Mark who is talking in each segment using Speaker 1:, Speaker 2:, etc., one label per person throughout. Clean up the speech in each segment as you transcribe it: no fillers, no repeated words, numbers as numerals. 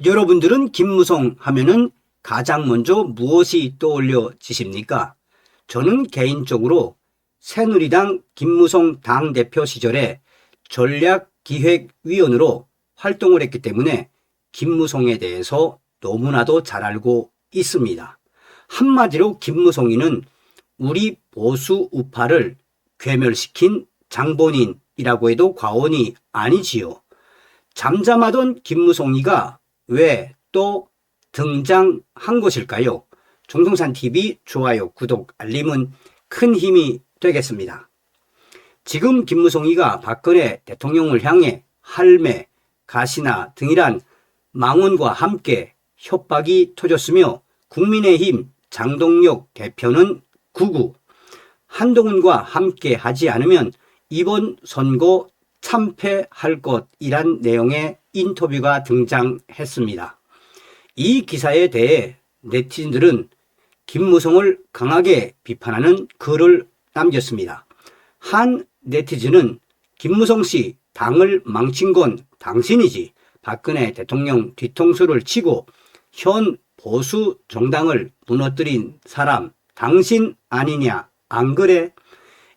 Speaker 1: 여러분들은 김무성 하면은 가장 먼저 무엇이 떠올려지십니까? 저는 개인적으로 새누리당 김무성 당대표 시절에 전략기획위원으로 활동을 했기 때문에 김무성에 대해서 너무나도 잘 알고 있습니다. 한마디로 김무성이는 우리 보수 우파를 괴멸시킨 장본인이라고 해도 과언이 아니지요. 잠잠하던 김무성이가 왜 또 등장한 것일까요? 종동산TV 좋아요, 구독, 알림은 큰 힘이 되겠습니다. 지금 김무성이가 박근혜 대통령을 향해 할매, 가시나 등이란 망언과 함께 협박이 터졌으며 국민의힘 장동혁 대표는 구구 한동훈과 함께 하지 않으면 이번 선거 참패할 것이란 내용의 인터뷰가 등장했습니다. 이 기사에 대해 네티즌들은 김무성을 강하게 비판하는 글을 남겼습니다. 한 네티즌은 김무성 씨 당을 망친 건 당신이지 박근혜 대통령 뒤통수를 치고 현 보수 정당을 무너뜨린 사람 당신 아니냐 안 그래?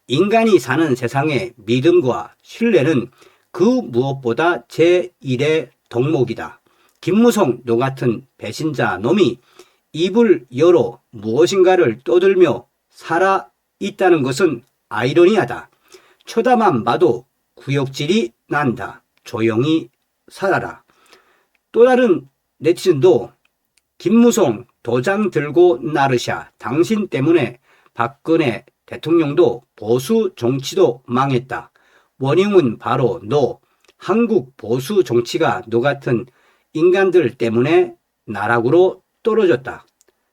Speaker 1: 인간이 사는 세상의 믿음과 신뢰는 그 무엇보다 제1의 덕목이다. 김무성 너 같은 배신자 놈이 입을 열어 무엇인가를 떠들며 살아 있다는 것은 아이러니하다. 쳐다만 봐도 구역질이 난다. 조용히 살아라. 또 다른 네티즌도 김무성 도장 들고 나르샤 당신 때문에 박근혜 대통령도 보수 정치도 망했다. 원흉은 바로 너. 한국 보수 정치가 너 같은 인간들 때문에 나락으로 떨어졌다.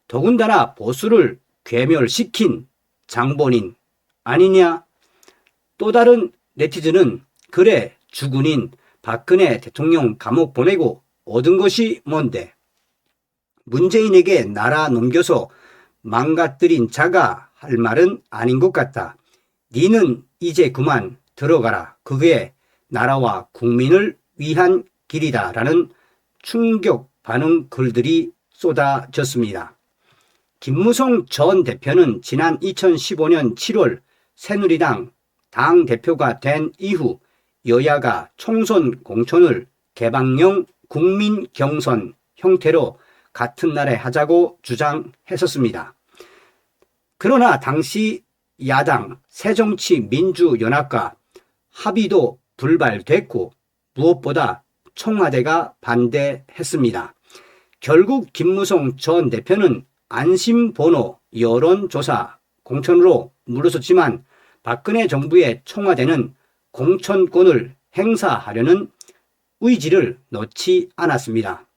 Speaker 1: 더군다나 보수를 괴멸시킨 장본인 아니냐? 또 다른 네티즌은 그래 주군인 박근혜 대통령 감옥 보내고 얻은 것이 뭔데? 문재인에게 나라 넘겨서 망가뜨린 자가 할 말은 아닌 것 같다. 니는 이제 그만 들어가라. 그게 나라와 국민을 위한 길이다. 라는 충격 반응 글들이 쏟아졌습니다. 김무성 전 대표는 지난 2015년 7월 새누리당 당대표가 된 이후 여야가 총선 공천을 개방형 국민 경선 형태로 같은 날에 하자고 주장했었습니다. 그러나 당시 야당 새정치민주연합과 합의도 불발됐고 무엇보다 청와대가 반대했습니다. 결국 김무성 전 대표는 안심번호 여론조사 공천으로 물러섰지만 박근혜 정부의 청와대는 공천권을 행사하려는 의지를 놓지 않았습니다.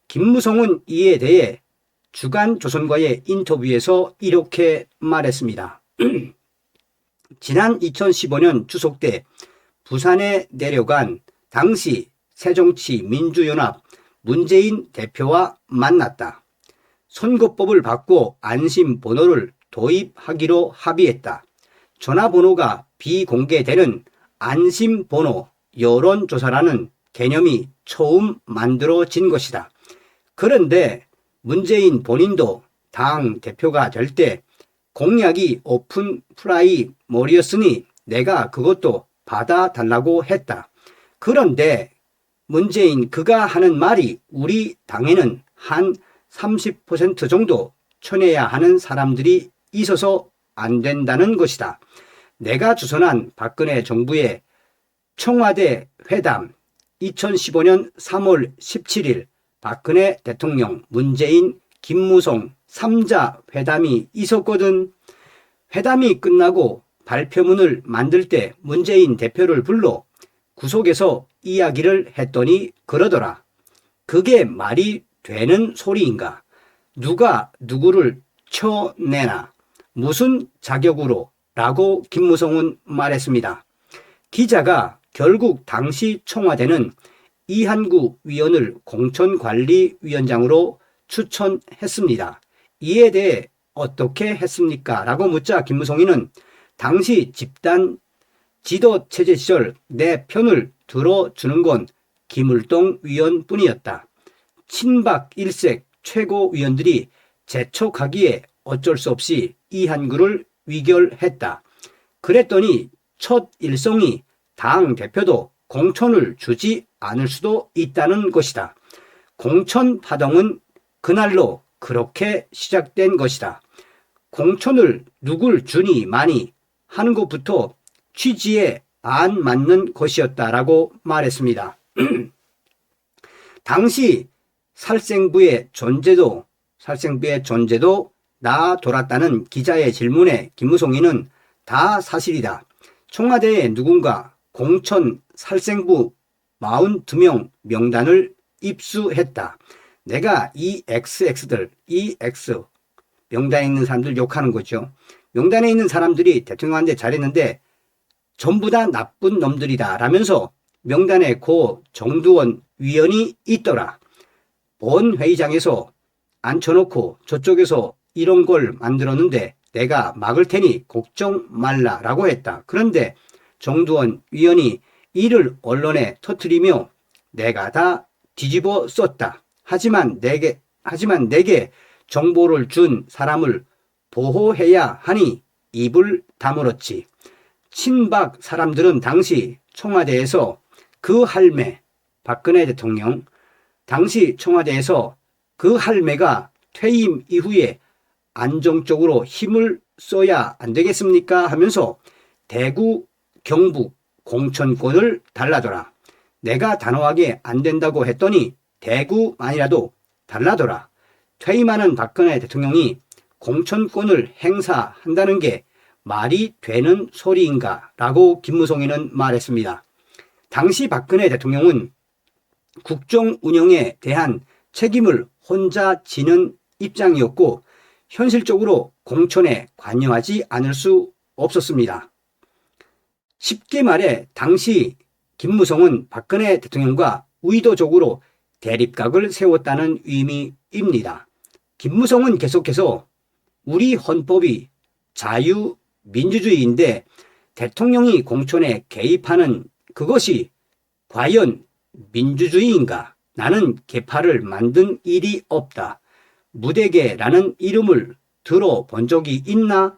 Speaker 1: 김무성은 이에 대해 주간조선과의 인터뷰에서 이렇게 말했습니다. 지난 2015년 추석 때 부산에 내려간 당시 새정치민주연합 문재인 대표와 만났다. 선거법을 바꿔 안심번호를 도입하기로 합의했다. 전화번호가 비공개되는 안심번호 여론조사라는 개념이 처음 만들어진 것이다. 그런데 문재인 본인도 당 대표가 될 때 공약이 오픈 프라이머리였으니 내가 그것도 받아달라고 했다. 그런데 문재인 그가 하는 말이 우리 당에는 한 30% 정도 쳐내야 하는 사람들이 있어서 안 된다는 것이다. 내가 주선한 박근혜 정부의 청와대 회담 2015년 3월 17일 박근혜 대통령, 문재인, 김무성 3자 회담이 있었거든. 회담이 끝나고 발표문을 만들 때 문재인 대표를 불러 구속에서 이야기를 했더니 그러더라. 그게 말이 되는 소리인가? 누가 누구를 쳐내나? 무슨 자격으로? 라고 김무성은 말했습니다. 기자가 결국 당시 청와대는 이한구 위원을 공천관리위원장으로 추천했습니다. 이에 대해 어떻게 했습니까? 라고 묻자 김무성이는 당시 집단 지도체제 시절 내 편을 들어주는 건 김을동 위원뿐이었다. 친박 일색 최고위원들이 재촉하기에 어쩔 수 없이 이 한글을 위결했다. 그랬더니 첫 일성이 당 대표도 공천을 주지 않을 수도 있다는 것이다. 공천 파동은 그날로 그렇게 시작된 것이다. 공천을 누굴 주니 마니 하는 것부터 취지에 안 맞는 것이었다라고 말했습니다. 당시 살생부의 존재도 나 돌았다는 기자의 질문에 김무성이는 다 사실이다. 청와대에 누군가 공천 살생부 42명 명단을 입수했다. 내가 이 XX들, 이 X 명단에 있는 사람들 욕하는 거죠. 명단에 있는 사람들이 대통령한테 잘했는데 전부 다 나쁜 놈들이다 라면서 명단에 고 정두원 위원이 있더라. 본 회의장에서 앉혀놓고 저쪽에서 이런 걸 만들었는데 내가 막을 테니 걱정 말라라고 했다. 그런데 정두원 위원이 이를 언론에 터뜨리며 내가 다 뒤집어 썼다. 하지만 내게 정보를 준 사람을 보호해야 하니 입을 다물었지. 친박 사람들은 당시 청와대에서 그 할매, 박근혜 대통령, 당시 청와대에서 그 할매가 퇴임 이후에 안정적으로 힘을 써야 안 되겠습니까? 하면서 대구, 경북 공천권을 달라더라. 내가 단호하게 안 된다고 했더니 대구만이라도 달라더라. 퇴임하는 박근혜 대통령이 공천권을 행사한다는 게 말이 되는 소리인가? 라고 김무성이는 말했습니다. 당시 박근혜 대통령은 국정 운영에 대한 책임을 혼자 지는 입장이었고 현실적으로 공천에 관여하지 않을 수 없었습니다. 쉽게 말해 당시 김무성은 박근혜 대통령과 의도적으로 대립각을 세웠다는 의미입니다. 김무성은 계속해서 우리 헌법이 자유민주주의인데 대통령이 공천에 개입하는 그것이 과연 민주주의인가? 나는 개파를 만든 일이 없다. 무대계라는 이름을 들어본 적이 있나?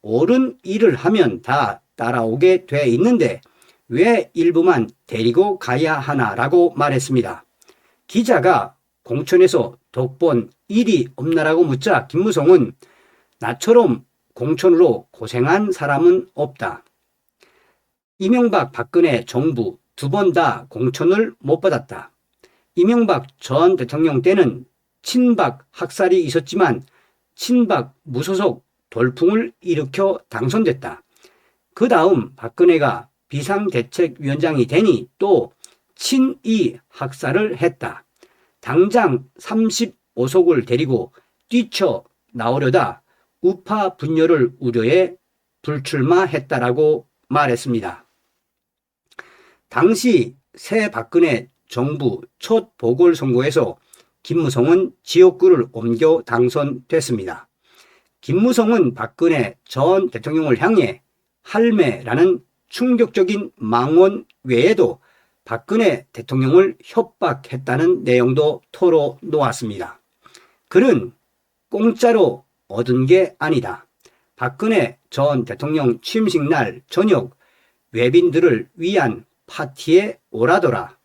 Speaker 1: 옳은 일을 하면 다 따라오게 돼 있는데 왜 일부만 데리고 가야 하나라고 말했습니다. 기자가 공천에서 덕본 일이 없나라고 묻자 김무성은 나처럼 공천으로 고생한 사람은 없다. 이명박 박근혜 정부 두 번 다 공천을 못 받았다. 이명박 전 대통령 때는 친박 학살이 있었지만 친박 무소속 돌풍을 일으켜 당선됐다. 그 다음 박근혜가 비상대책위원장이 되니 또 친이 학살을 했다. 당장 35석을 데리고 뛰쳐 나오려다 우파 분열을 우려해 불출마했다라고 말했습니다. 당시 새 박근혜 정부 첫 보궐선거에서 김무성은 지역구를 옮겨 당선됐습니다. 김무성은 박근혜 전 대통령을 향해 할매라는 충격적인 망언 외에도 박근혜 대통령을 협박했다는 내용도 털어놓았습니다. 그는 공짜로 얻은 게 아니다. 박근혜 전 대통령 취임식 날 저녁 외빈들을 위한 파티에 오라더라.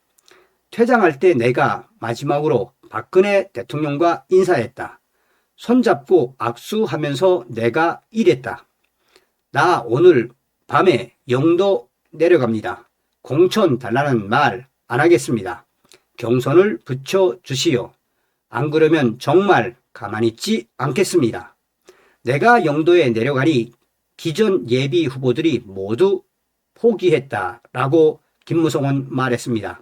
Speaker 1: 퇴장할 때 내가 마지막으로 박근혜 대통령과 인사했다. 손잡고 악수하면서 내가 이랬다. 나 오늘 밤에 영도 내려갑니다. 공천 달라는 말 안 하겠습니다. 경선을 붙여주시오. 안 그러면 정말 가만히 있지 않겠습니다. 내가 영도에 내려가니 기존 예비 후보들이 모두 포기했다라고 김무성은 말했습니다.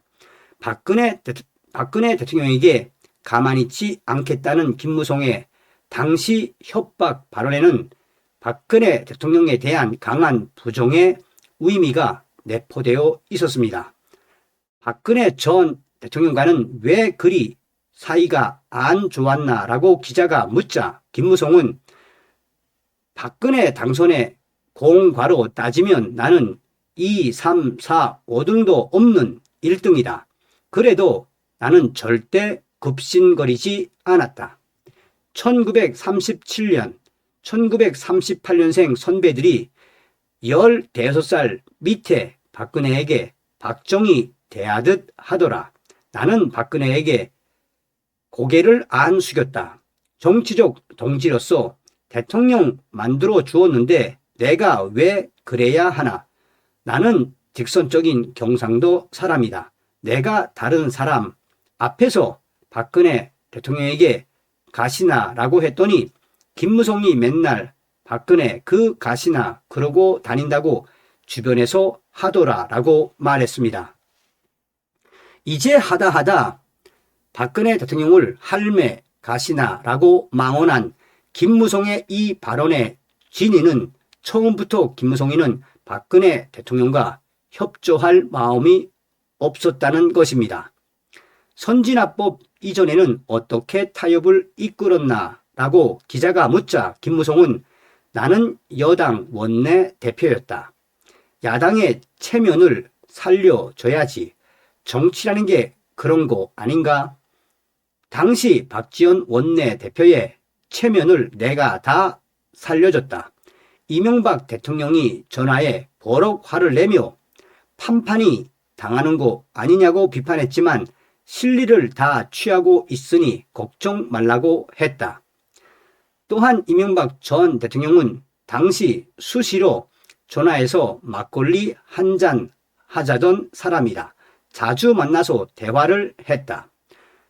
Speaker 1: 박근혜 대통령에게 가만히 있지 않겠다는 김무성의 당시 협박 발언에는 박근혜 대통령에 대한 강한 부정의 의미가 내포되어 있었습니다. 박근혜 전 대통령과는 왜 그리 사이가 안 좋았나라고 기자가 묻자 김무성은 박근혜 당선의 공과로 따지면 나는 2, 3, 4, 5등도 없는 1등이다. 그래도 나는 절대 급신거리지 않았다. 1937년, 1938년생 선배들이 15살 밑에 박근혜에게 박정희 대하듯 하더라. 나는 박근혜에게 고개를 안 숙였다. 정치적 동지로서 대통령 만들어 주었는데 내가 왜 그래야 하나? 나는 직선적인 경상도 사람이다. 내가 다른 사람 앞에서 박근혜 대통령에게 가시나라고 했더니 김무성이 맨날 박근혜 그 가시나 그러고 다닌다고 주변에서 하더라라고 말했습니다. 이제 하다 박근혜 대통령을 할매 가시나라고 망언한 김무성의 이 발언의 진위는 처음부터 김무성이는 박근혜 대통령과 협조할 마음이 없었다는 것입니다. 선진화법 이전에는 어떻게 타협을 이끌었나라고 기자가 묻자 김무성은 나는 여당 원내 대표였다. 야당의 체면을 살려줘야지. 정치라는 게 그런 거 아닌가? 당시 박지원 원내 대표의 체면을 내가 다 살려줬다. 이명박 대통령이 전화에 버럭 화를 내며 판판이 당하는 거 아니냐고 비판했지만 실리를 다 취하고 있으니 걱정 말라고 했다. 또한 이명박 전 대통령은 당시 수시로 전화해서 막걸리 한 잔 하자던 사람이다. 자주 만나서 대화를 했다.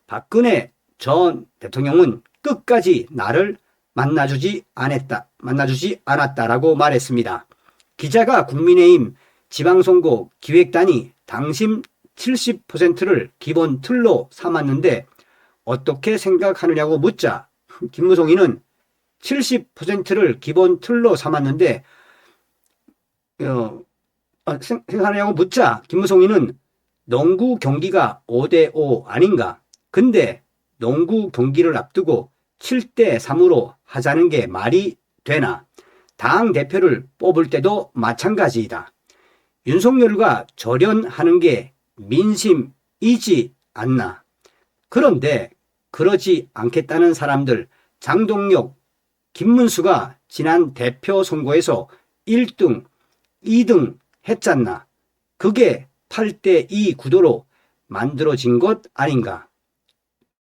Speaker 1: 박근혜 전 대통령은 끝까지 나를 만나주지 않았다라고 말했습니다. 기자가 국민의힘 지방선거 기획단이 당심 70%를 기본 틀로 삼았는데 어떻게 생각하느냐고 묻자 김무성이는 70%를 기본 틀로 삼았는데 생각하느냐고 묻자 김무성이는 농구 경기가 5대5 아닌가? 근데 농구 경기를 앞두고 7대3으로 하자는 게 말이 되나? 당 대표를 뽑을 때도 마찬가지이다. 윤석열과 절연하는 게 민심이지 않나? 그런데 그러지 않겠다는 사람들 장동혁, 김문수가 지난 대표 선거에서 1등, 2등 했잖나. 그게 8대2 구도로 만들어진 것 아닌가?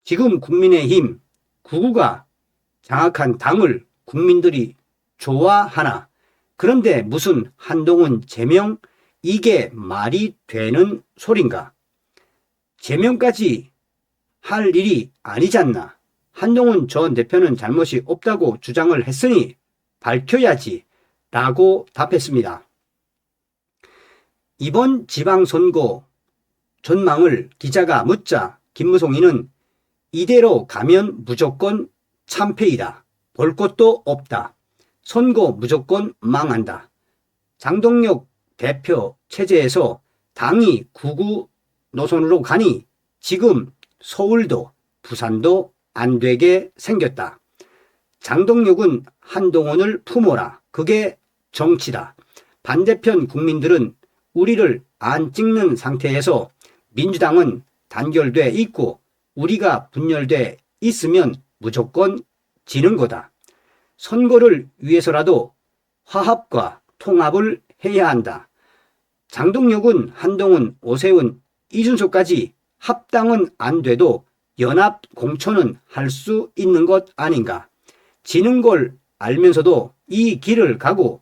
Speaker 1: 지금 국민의힘 구구가 장악한 당을 국민들이 좋아하나? 그런데 무슨 한동훈 제명? 이게 말이 되는 소린가? 제명까지 할 일이 아니잖나. 한동훈 전 대표는 잘못이 없다고 주장을 했으니 밝혀야지 라고 답했습니다. 이번 지방선거 전망을 기자가 묻자 김무성이는 이대로 가면 무조건 참패이다. 볼 것도 없다. 선거 무조건 망한다. 장동혁 대표 체제에서 당이 구구 노선으로 가니 지금 서울도 부산도 안 되게 생겼다. 장동혁은 한동훈을 품어라. 그게 정치다. 반대편 국민들은 우리를 안 찍는 상태에서 민주당은 단결돼 있고 우리가 분열돼 있으면 무조건 지는 거다. 선거를 위해서라도 화합과 통합을 해야 한다. 장동혁은 한동훈, 오세훈, 이준석까지 합당은 안 돼도 연합 공천은 할 수 있는 것 아닌가. 지는 걸 알면서도 이 길을 가고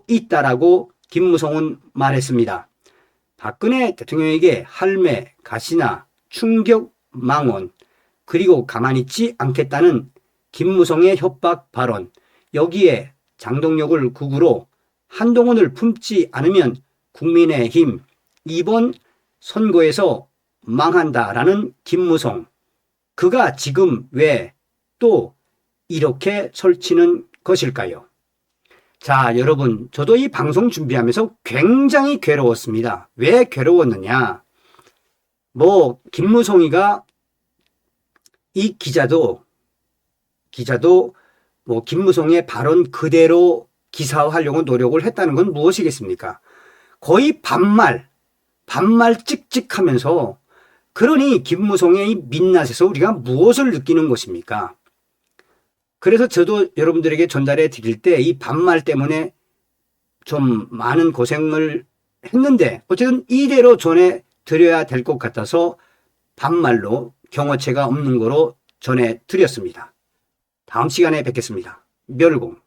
Speaker 1: 있다라고 김무성은 말했습니다. 박근혜 대통령에게 할매, 가시나, 충격, 망언, 그리고 가만히 있지 않겠다는 김무성의 협박 발언, 여기에 장동혁을 국으로 한동훈을 품지 않으면 국민의힘 이번 선거에서 망한다라는 김무성, 그가 지금 왜 또 이렇게 설치는 것일까요? 자, 여러분, 저도 이 방송 준비하면서 굉장히 괴로웠습니다. 왜 괴로웠느냐? 김무성이가 이 기자도 김무성의 발언 그대로 기사화하려고 노력을 했다는 건 무엇이겠습니까? 거의 반말 찍찍하면서 그러니 김무송의 이 민낯에서 우리가 무엇을 느끼는 것입니까? 그래서 저도 여러분들에게 전달해 드릴 때 이 반말 때문에 좀 많은 고생을 했는데 어쨌든 이대로 전해 드려야 될 것 같아서 반말로 경어체가 없는 거로 전해 드렸습니다. 다음 시간에 뵙겠습니다. 멸공.